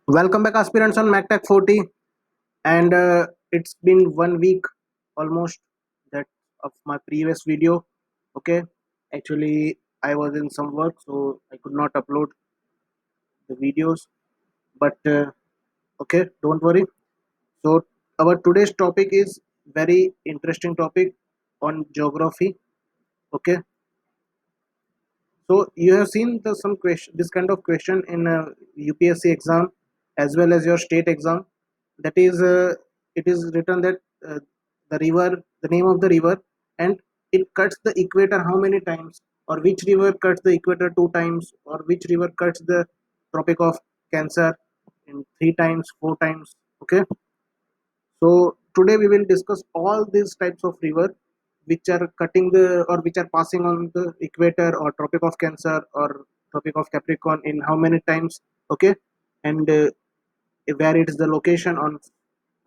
Welcome back, aspirants on MacTech 40. And it's been 1 week almost that of my previous video. Okay, actually, I was in some work, so I could not upload the videos. But okay, don't worry. So our today's topic is very interesting topic on geography. Okay, so you have seen some question, this kind of question in UPSC exam as well as your state exam. That is, it is written that the river, the name of the river, and it cuts the equator how many times, or which river cuts the equator 2 times, or which river cuts the Tropic of Cancer in 3 times, 4 times. Okay, so today we will discuss all these types of river which are cutting the or which are passing on the equator or Tropic of Cancer or Tropic of Capricorn in how many times. Okay, and where it is the location on.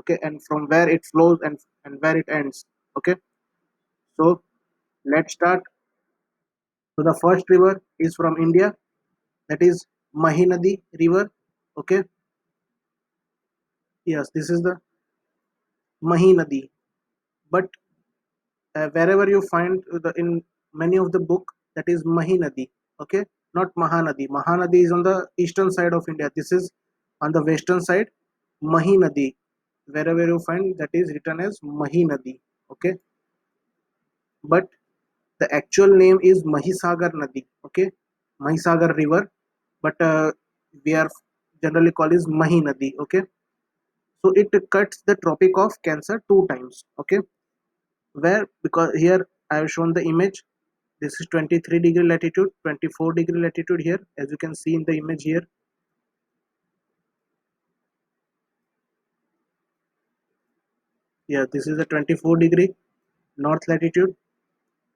Okay, and from where it flows and where it ends. Okay, so let's start. So the first river is from India, that is Mahinadi river. Okay, yes, this is the Mahinadi, but wherever you find the in many of the book, that is Mahinadi. Okay, not Mahanadi. Mahanadi is on the eastern side of India. This is on the western side. Mahinadi, wherever you find, that is written as Mahinadi. Okay, but the actual name is Mahisagar Nadi. Okay, Mahisagar river, but we are generally called is Mahi Nadi. Okay, so it cuts the Tropic of Cancer 2 times. Okay, where, because here I have shown the image. This is 23-degree latitude, 24-degree latitude here, as you can see in the image here. Yeah, this is the 24-degree north latitude,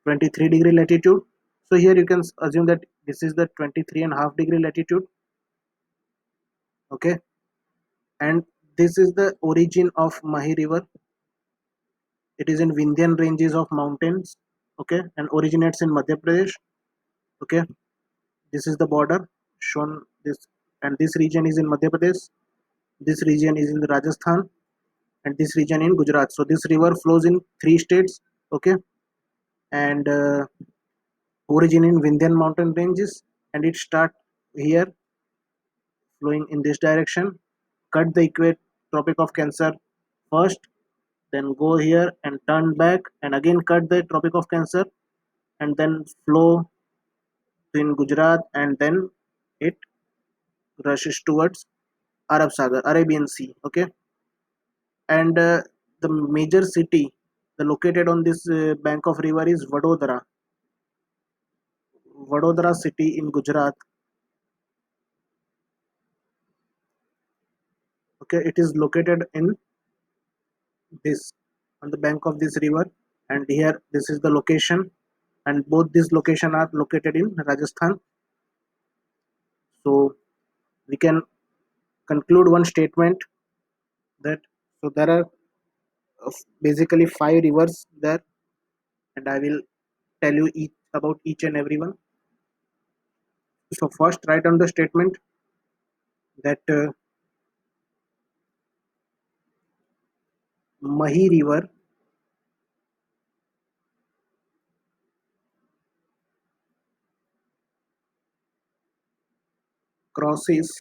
23-degree latitude. So here you can assume that this is the 23.5-degree latitude. Okay, and this is the origin of Mahi river. It is in Vindhyan ranges of mountains. Okay, and originates in Madhya Pradesh. Okay, this is the border shown this, and this region is in Madhya Pradesh. This region is in Rajasthan, and this region in Gujarat. So this river flows in 3 states. Okay, and origin in Vindhyan mountain ranges, and it start here flowing in this direction, cut the equate Tropic of Cancer first, then go here and turn back and again cut the Tropic of Cancer, and then flow in Gujarat, and then it rushes towards Arab Sagar, Arabian Sea. Okay, and the major city, the located on this bank of river is Vadodara. Vadodara city in Gujarat. Okay, it is located in this, on the bank of this river, and here this is the location, and both these location are located in Rajasthan. So we can conclude one statement that, so there are basically 5 rivers there, and I will tell you each about each and every one. So first, write on the statement that Mahi river crosses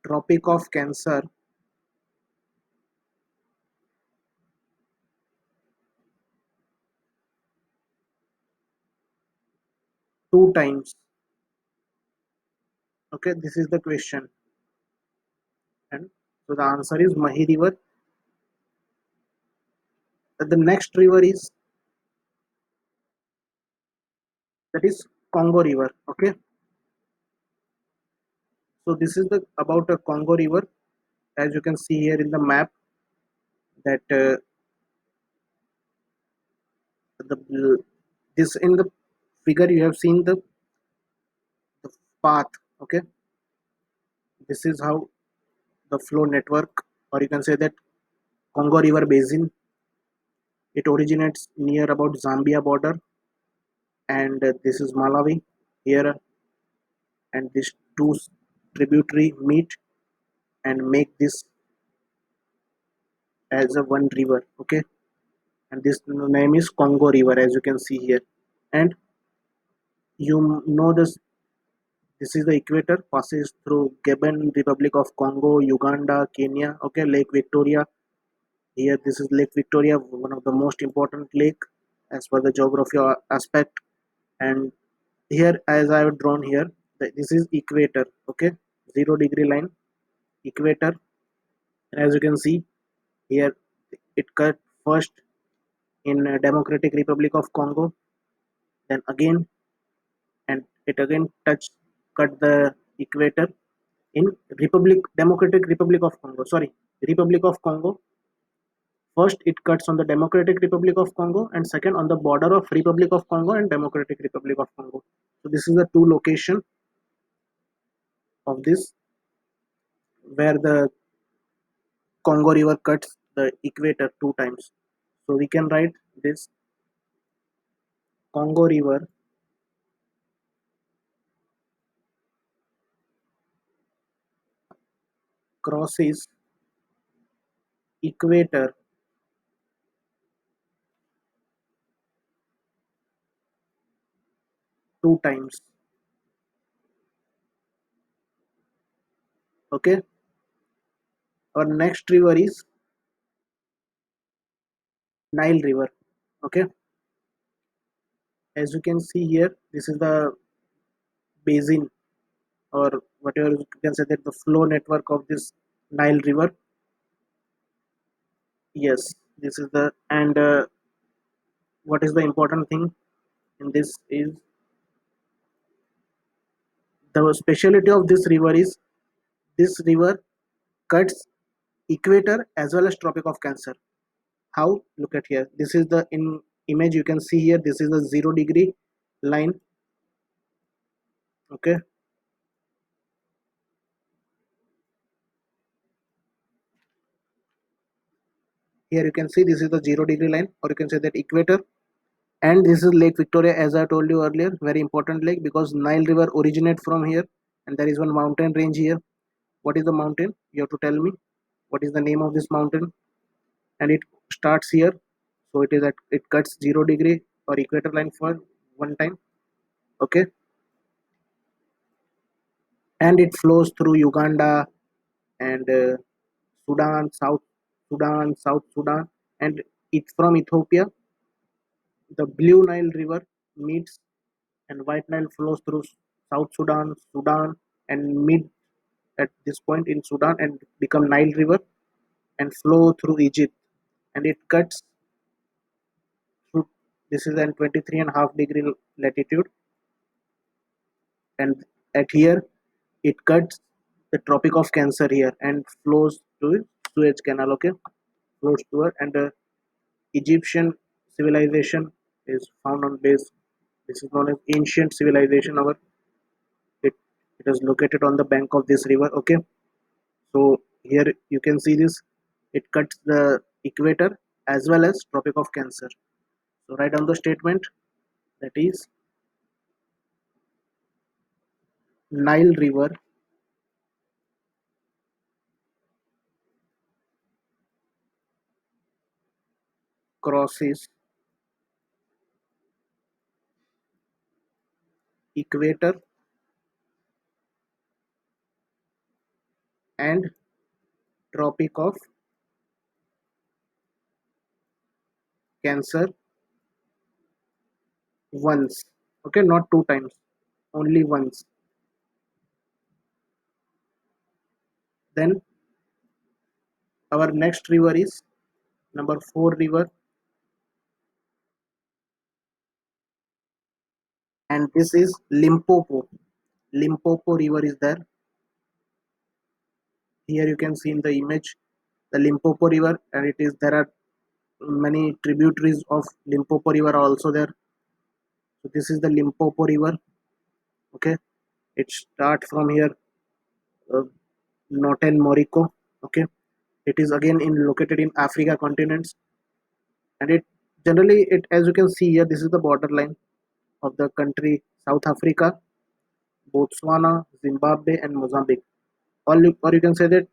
Tropic of Cancer 2 times. Okay, this is the question, and so the answer is Mahi river. The next river is, that is Congo river. Okay, so this is the about a Congo river, as you can see here in the map, that the this in the figure you have seen the path. Okay, this is how the flow network, or you can say that Congo river basin. It originates near about Zambia border, and this is Malawi here, and this two tributary meet and make this as a one river. Okay, and this name is Congo River, as you can see here. And you know this is the equator, passes through Gabon, Republic of Congo, Uganda, Kenya. Okay, Lake Victoria. Here, this is Lake Victoria, one of the most important lake as per the geography aspect. And here, as I have drawn here, this is equator. Okay, 0 degree line, equator. As you can see here, it cut first in Democratic Republic of Congo, then again, and it again cut the equator in Democratic Republic of Congo. Sorry, Republic of Congo. First, it cuts on the Democratic Republic of Congo, and second on the border of Republic of Congo and Democratic Republic of Congo. So this is the two location of this where the Congo River cuts the equator two times. So we can write this Congo River crosses equator two times. Okay. Our next river is Nile River. Okay. As you can see here, this is the basin, or whatever you can say, that the flow network of this Nile River. Yes, this is the, and what is the important thing in this is the speciality of this river is this river cuts equator as well as Tropic of Cancer. How? Look at here. This is the in image you can see here. This is the 0 degree line. Okay. Here you can see this is the 0 degree line, or you can say that equator. And this is Lake Victoria, as I told you earlier, very important lake because Nile River originate from here, and there is one mountain range here. What is the mountain? You have to tell me. What is the name of this mountain? And it starts here, so it is at, it cuts 0 degree or equator line for one time. Okay, and it flows through Uganda and Sudan, South Sudan, and it's from Ethiopia. The Blue Nile River meets, and White Nile flows through South Sudan, and meet at this point in Sudan and become Nile River and flow through Egypt, and it cuts through. This is at 23.5 degree latitude, and at here it cuts the Tropic of Cancer here and flows to Suez Canal. Okay, flows to it, and Egyptian civilization is found on base. This is known as ancient civilization. It, it is located on the bank of this river. Okay, so here you can see this. It cuts the equator as well as Tropic of Cancer. So write down the statement, that is Nile River crosses equator and Tropic of Cancer once. Okay, not two times, only once. Then our next river is number 4 river, and this is Limpopo. Limpopo river is there. Here you can see in the image the Limpopo river, and it is, there are many tributaries of Limpopo river are also there. So this is the Limpopo river. Okay, it starts from here, uh, Northern Morocco. Okay, it is again in located in Africa continents, and it generally, it, as you can see here, this is the borderline of the country South Africa. Botswana, Zimbabwe, and Mozambique. Or you can say that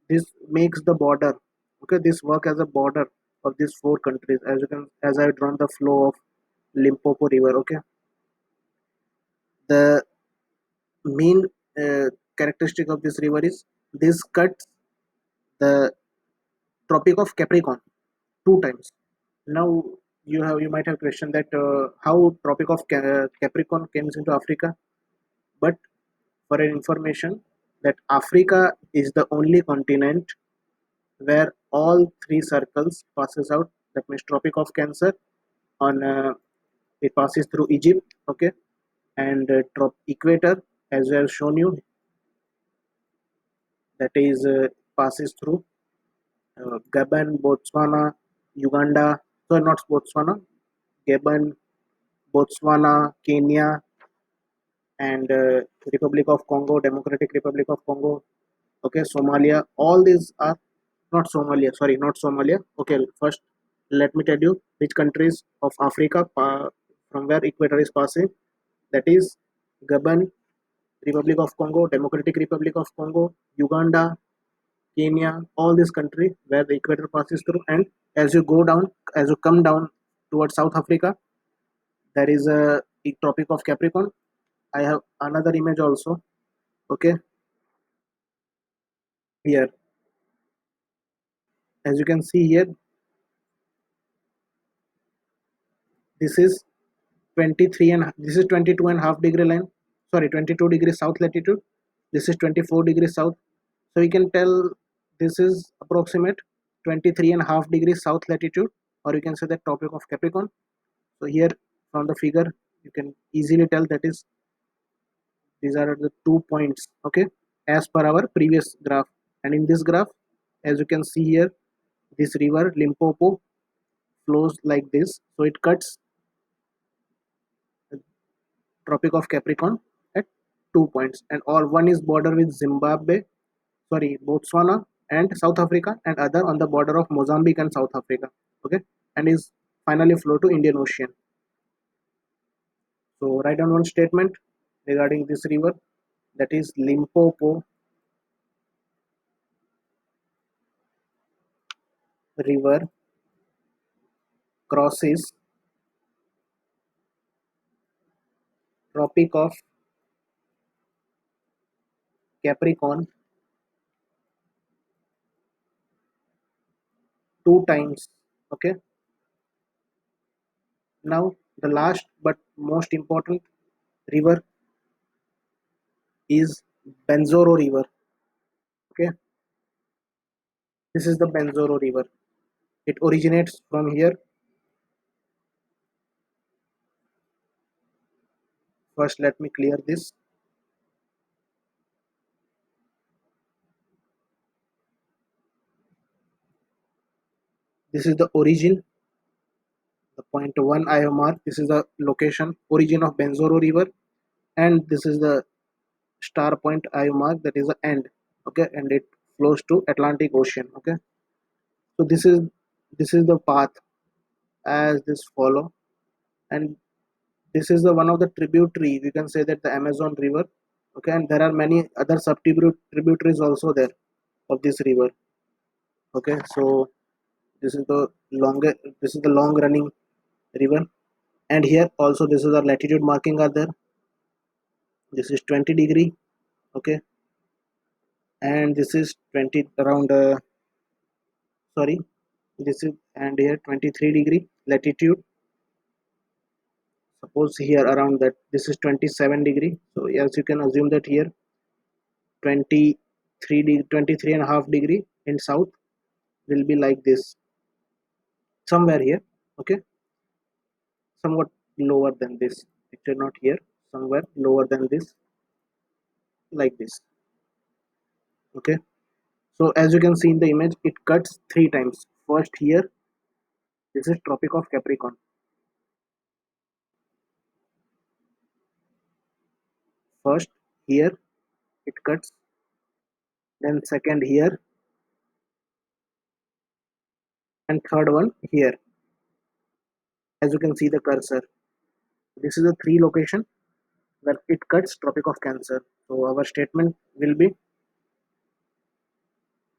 this makes the border. Okay, this work as a border of these four countries. As I've drawn the flow of Limpopo River. Okay, the main characteristic of this river is this cuts the Tropic of Capricorn two times. Now you might have questioned that how Tropic of Capricorn comes into Africa, but for an information that Africa is the only continent where all three circles passes out. That means Tropic of Cancer on it passes through Egypt, okay, and equator as I have shown you, that is passes through Gabon, Botswana, Uganda, so not Botswana, Gabon, Botswana, Kenya, and Republic of Congo, Democratic Republic of Congo, okay, Somalia. All these are not Somalia, sorry, not Somalia. Okay, first let me tell you which countries of Africa from where equator is passing. That is Gabon, Republic of Congo, Democratic Republic of Congo, Uganda, Kenya, all these countries where the equator passes through. And as you go down, as you come down towards South Africa, there is a Tropic of Capricorn. I have another image also. Okay, here, as you can see here, this is 23 and this is 22 and half degree line. Sorry, 22 degrees south latitude. This is 24 degrees south. So we can tell this is approximate 23 and half degrees south latitude, or you can say the Tropic of Capricorn. So here from the figure, you can easily tell that is these are the 2 points. Okay, as per our previous graph, and in this graph, as you can see here, this river Limpopo flows like this. So it cuts the Tropic of Capricorn at 2 points, and or one is border with Zimbabwe, sorry, Botswana and South Africa, and other on the border of Mozambique and South Africa. Okay, and is finally flow to Indian Ocean. So write down one statement regarding this river, that is Limpopo River crosses Tropic of Capricorn two times. Okay. Now the last but most important river is Benzoro River. Okay. This is the Benzoro River. It originates from here. First, let me clear this. This is the origin, the point one I have marked. This is the location, origin of Benzoro River, and this is the star point I have marked. That is the end. Okay, and it flows to Atlantic Ocean. Okay, so this is the path as this follow, and this is the one of the tributary. We can say that the Amazon River. Okay, and there are many other sub tributaries also there of this river. Okay, so this is the longer, this is the long running river, and here also this is the latitude marking are there. This is 20 degree. Okay, and this is 20 around sorry, this is, and here 23 degree latitude. Suppose here around that this is 27 degree. So as you can assume that here 23 and a half degree in south will be like this, somewhere here. Okay, somewhat lower than this, actually not here, somewhere lower than this, like this. Okay, so as you can see in the image, it cuts three times. First here, this is Tropic of Capricorn. First here it cuts, then second here, and third one here. As you can see the cursor, this is the three location Well, it cuts Tropic of Cancer. So our statement will be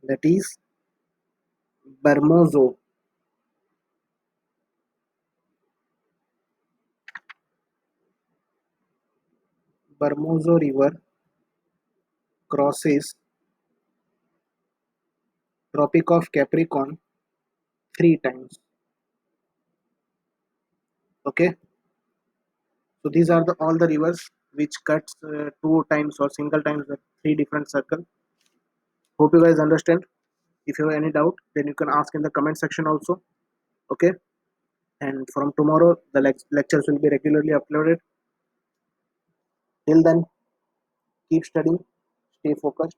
that is Bermozo. Bermozo River crosses Tropic of Capricorn three times. Okay, so these are all the rivers which cuts two times or single times the three different circle. Hope you guys understand. If you have any doubt, then you can ask in the comment section also. Okay, and from tomorrow the lectures will be regularly uploaded. Till then, keep studying, stay focused.